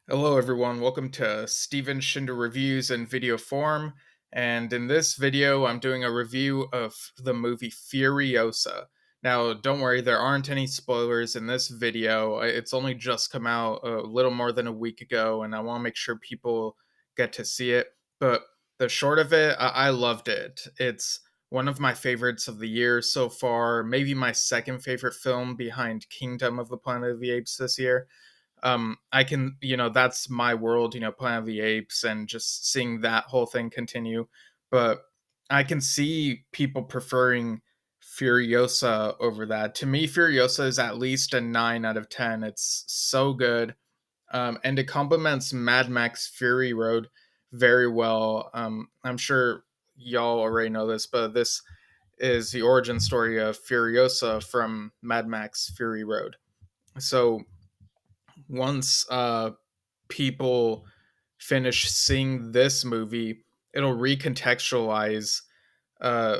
Hello, everyone. Welcome to Steven Shinder Reviews in video form. And in this video, I'm doing a review of the movie Furiosa. Now, don't worry, there aren't any spoilers in this video. It's only just come out a little more than a week ago, and I want to make sure people get to see it. But the short of it, I loved it. It's one of my favorites of the year so far, maybe my second favorite film behind Kingdom of the Planet of the Apes this year. I can, that's my world, Planet of the Apes, and just seeing that whole thing continue. But I can see people preferring Furiosa over that. To me, Furiosa is at least a 9 out of 10. It's so good. And it complements Mad Max Fury Road very well. I'm sure y'all already know this, but this is the origin story of Furiosa from Mad Max Fury Road. So once people finish seeing this movie, it'll recontextualize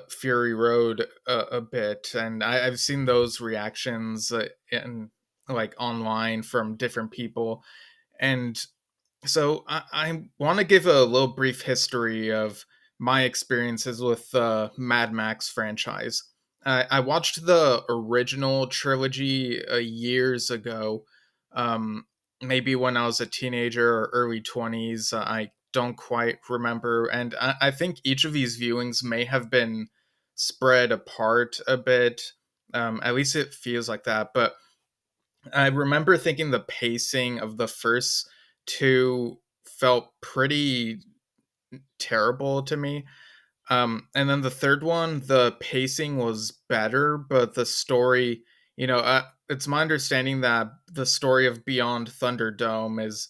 Fury Road a bit, and I've seen those reactions in like online from different people, and so I want to give a little brief history of my experiences with the Mad Max franchise. I watched the original trilogy years ago, um, maybe when I was a teenager or early 20s. I don't quite remember. And I think each of these viewings may have been spread apart a bit. At least it feels like that. But I remember thinking the pacing of the first two felt pretty terrible to me. And then the third one, the pacing was better, but the story, it's my understanding that the story of Beyond Thunderdome is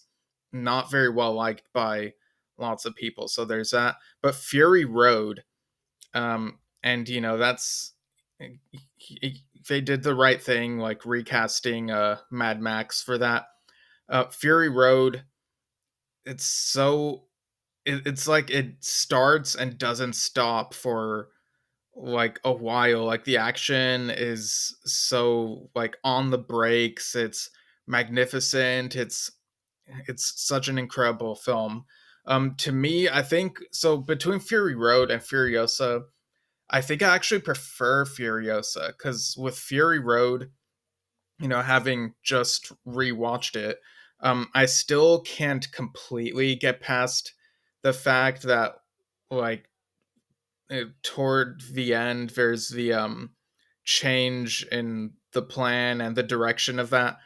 not very well liked by lots of people. So there's that. But Fury Road, and that's they did the right thing, like recasting Mad Max for that. Fury Road, it's so it's like it starts and doesn't stop for like a while. Like the action is so like on the brakes. It's magnificent. It's such an incredible film. To me, I think so between Fury Road and Furiosa, I think I actually prefer Furiosa because with Fury Road, having just rewatched it, I still can't completely get past the fact that, like, toward the end, there's the change in the plan, and the direction of that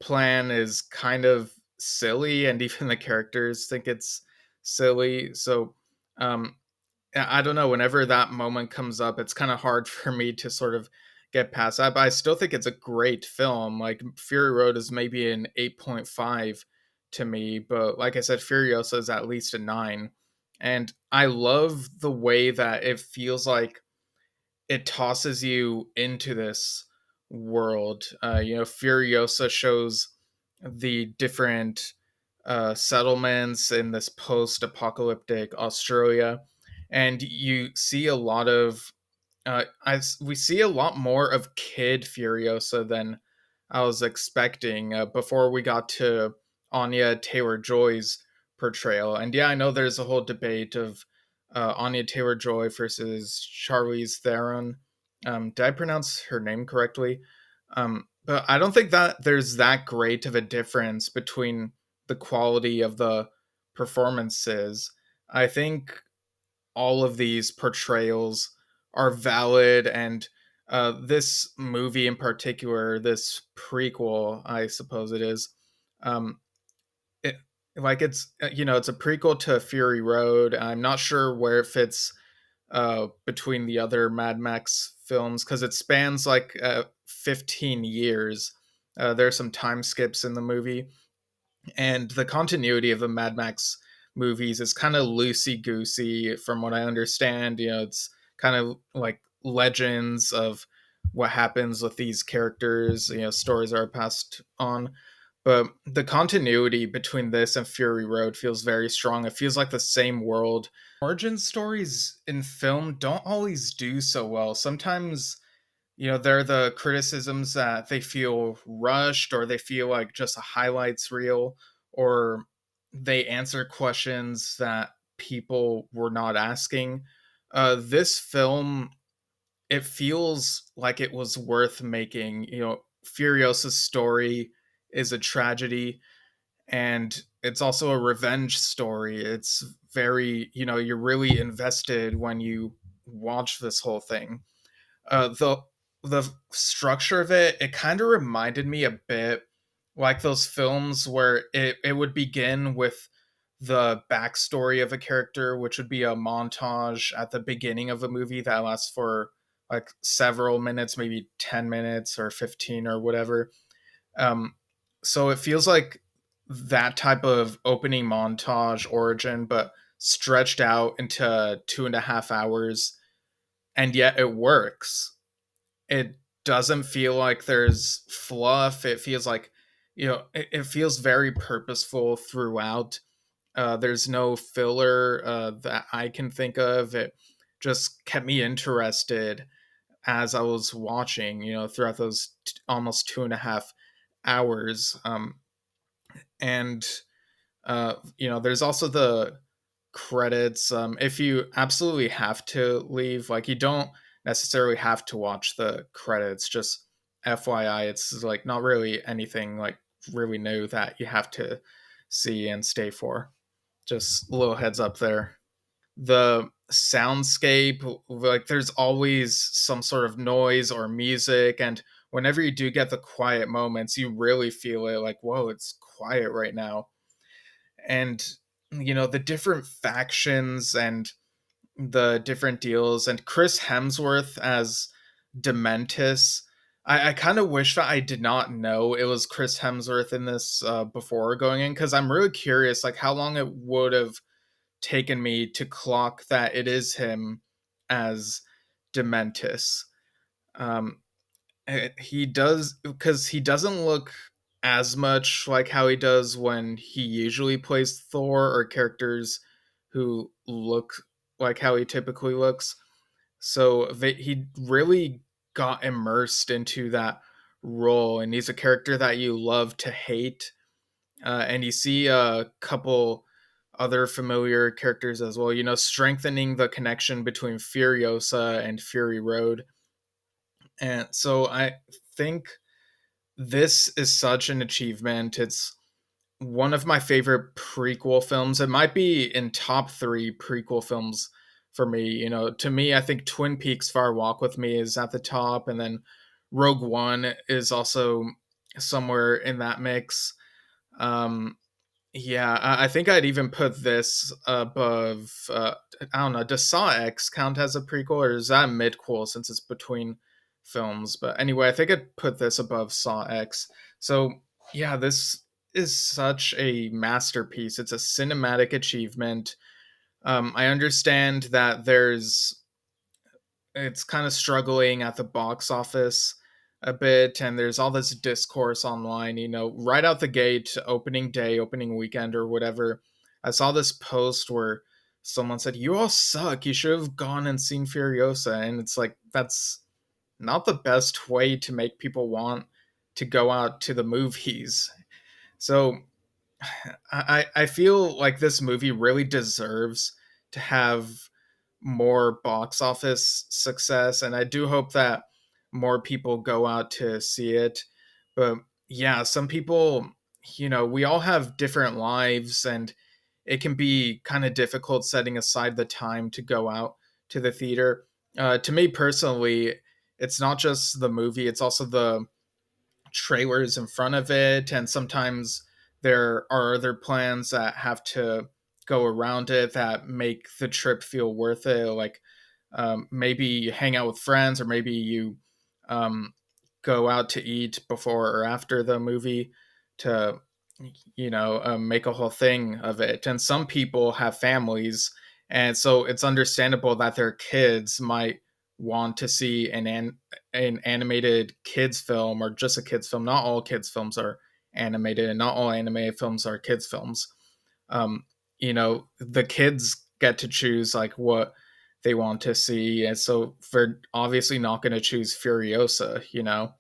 plan is kind of silly, and even the characters think it's silly. So, um, I don't know. Whenever that moment comes up, it's kind of hard for me to sort of get past that. But I still think it's a great film. Like Fury Road is maybe an 8.5 to me, but like I said, Furiosa is at least a 9. And I love the way that it feels like it tosses you into this world. Furiosa shows the different settlements in this post-apocalyptic Australia, and you see a lot of we see a lot more of Kid Furiosa than I was expecting before we got to Anya Taylor Joy's portrayal. And yeah, I know there's a whole debate of Anya Taylor Joy versus Charlize Theron. Did I pronounce her name correctly? But I don't think that there's that great of a difference between the quality of the performances. I think all of these portrayals are valid, and this movie in particular, this prequel, I suppose it is, um, it, like it's a prequel to Fury Road. I'm not sure where it fits between the other Mad Max films because it spans like 15 years. There's some time skips in the movie, and the continuity of the Mad Max movies is kind of loosey goosey, from what I understand. It's kind of like legends of what happens with these characters. Stories are passed on, but the continuity between this and Fury Road feels very strong. It feels like the same world. Origin stories in film don't always do so well. Sometimes there are the criticisms that they feel rushed, or they feel like just a highlights reel, or they answer questions that people were not asking. This film, it feels like it was worth making. Furiosa's story is a tragedy, and it's also a revenge story. It's very, you're really invested when you watch this whole thing. The structure of it kind of reminded me a bit like those films where it would begin with the backstory of a character, which would be a montage at the beginning of a movie that lasts for like several minutes, maybe 10 minutes or 15 or whatever. um, so it feels like that type of opening montage origin, but stretched out into 2.5 hours, and yet it works. It doesn't feel like there's fluff. It feels like, it feels very purposeful throughout. There's no filler that I can think of. It just kept me interested as I was watching, throughout those almost 2.5 hours. And there's also the credits. If you absolutely have to leave, like, you don't necessarily have to watch the credits. Just FYI, it's like not really anything like really new that you have to see and stay for. Just a little heads up there. The soundscape, like, there's always some sort of noise or music, and whenever you do get the quiet moments, you really feel it, like, whoa, it's quiet right now. And the different factions and the different deals, and Chris Hemsworth as Dementis. I kind of wish that I did not know it was Chris Hemsworth in this before going in, because I'm really curious, like, how long it would have taken me to clock that it is him as Dementis. Um, he does, because he doesn't look as much like how he does when he usually plays Thor, or characters who look like how he typically looks. So he really got immersed into that role, and he's a character that you love to hate. And you see a couple other familiar characters as well, strengthening the connection between Furiosa and Fury Road. And so I think this is such an achievement. It's one of my favorite prequel films. It might be in top three prequel films for me. To me, I think Twin Peaks Fire Walk with Me is at the top, and then Rogue One is also somewhere in that mix. Um, yeah, I think I'd even put this above. I don't know. Does Saw X count as a prequel, or is that midquel since it's between films? But anyway, I think I'd put this above Saw X. So yeah, this is such a masterpiece. It's a cinematic achievement. I understand that it's kind of struggling at the box office a bit, and there's all this discourse online, right out the gate, opening day, opening weekend, or whatever. I saw this post where someone said, "You all suck, you should have gone and seen Furiosa," and it's like, that's not the best way to make people want to go out to the movies. So I feel like this movie really deserves to have more box office success, and I do hope that more people go out to see it. But yeah, some people, we all have different lives, and it can be kind of difficult setting aside the time to go out to the theater. To me personally, it's not just the movie, it's also the trailers in front of it, and sometimes there are other plans that have to go around it that make the trip feel worth it, like maybe you hang out with friends, or maybe you um, go out to eat before or after the movie to make a whole thing of it. And some people have families, and so it's understandable that their kids might want to see an animated kids film, or just a kids film. Not all kids films are animated, and not all animated films are kids films. um, the kids get to choose like what they want to see, and so they're obviously not going to choose Furiosa.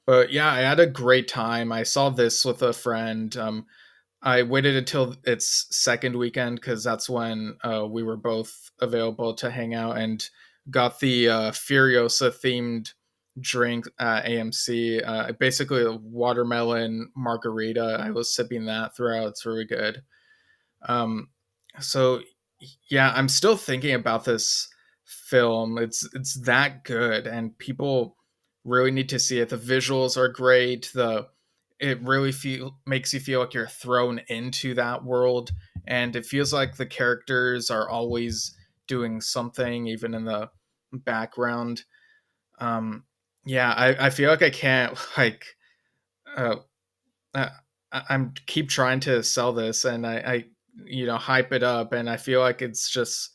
But yeah, I had a great time. I saw this with a friend. I waited until its second weekend because that's when we were both available to hang out, and got the Furiosa themed drink at AMC. Basically, a watermelon margarita. I was sipping that throughout. It's really good. Um, so yeah, I'm still thinking about this film. It's that good, and people really need to see it. The visuals are great. The It really feel makes you feel like you're thrown into that world, and it feels like the characters are always doing something, even in the background. Um, yeah, I feel like I can't like uh, uh, I'm keep trying to sell this, and I hype it up, and I feel like it's just,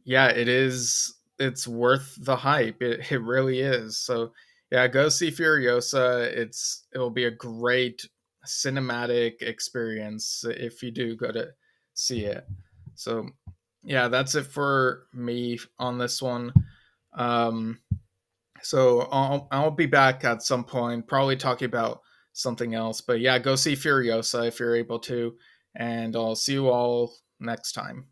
yeah, it is. It's worth the hype. It really is. So yeah, go see Furiosa. It will be a great cinematic experience if you do go to see it. So yeah, that's it for me on this one. Um, so I'll be back at some point, probably talking about something else. But yeah, go see Furiosa if you're able to, and I'll see you all next time.